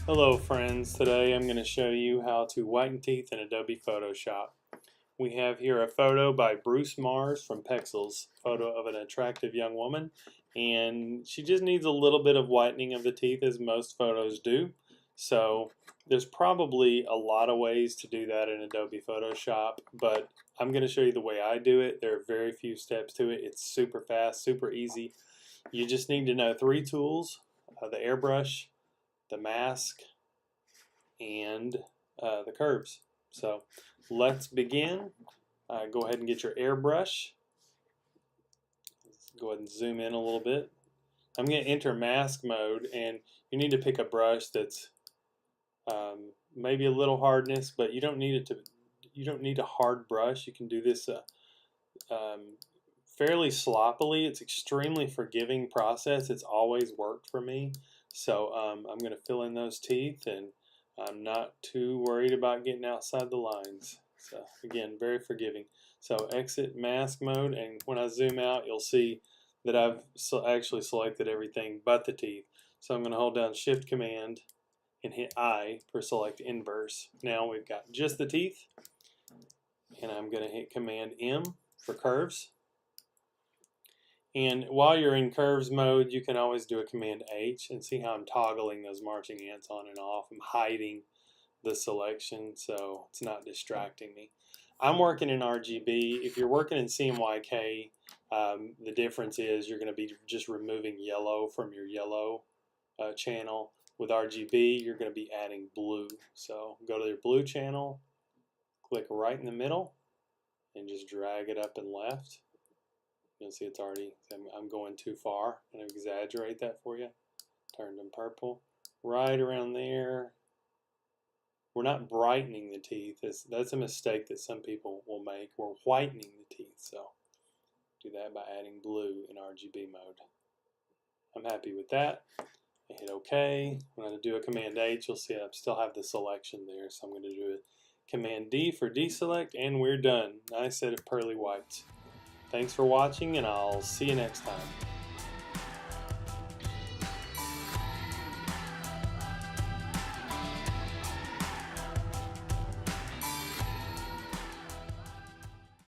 Hello friends, today I'm going to show you how to whiten teeth in Adobe Photoshop. We have here a photo by Bruce Mars from Pexels, photo of an attractive young woman, and she just needs a little bit of whitening of the teeth as most photos do. So there's probably a lot of ways to do that in Adobe Photoshop, but I'm going to show you the way I do it. There are very few steps to it. It's super fast, super easy. You just need to know three tools: the airbrush, the mask, and the curves. So let's begin. Go ahead and get your airbrush. Let's go ahead and zoom in a little bit. I'm going to enter mask mode, and you need to pick a brush that's maybe a little hardness, but you don't need it to. You don't need a hard brush. You can do this fairly sloppily. It's extremely forgiving process. It's always worked for me. So I'm going to fill in those teeth, and I'm not too worried about getting outside the lines. So again, very forgiving. So exit mask mode, and when I zoom out, you'll see that I've actually selected everything but the teeth. So I'm going to hold down Shift Command and hit I for select inverse. Now we've got just the teeth, and I'm going to hit Command M for curves. And while you're in curves mode, you can always do a Command H and see how I'm toggling those marching ants on and off. I'm hiding the selection so it's not distracting me. I'm working in RGB. If you're working in CMYK, the difference is you're going to be just removing yellow from your yellow channel. With RGB, you're going to be adding blue. So go to your blue channel, click right in the middle, and just drag it up and left. You'll see it's already, I'm going too far. I'm going to exaggerate that for you. Turn them purple. Right around there. We're not brightening the teeth. That's a mistake that some people will make. We're whitening the teeth. So do that by adding blue in RGB mode. I'm happy with that. I hit OK. When I do a Command H, you'll see I still have the selection there. So I'm going to do a Command D for deselect, and we're done. Nice set of pearly whites. Thanks for watching, and I'll see you next time.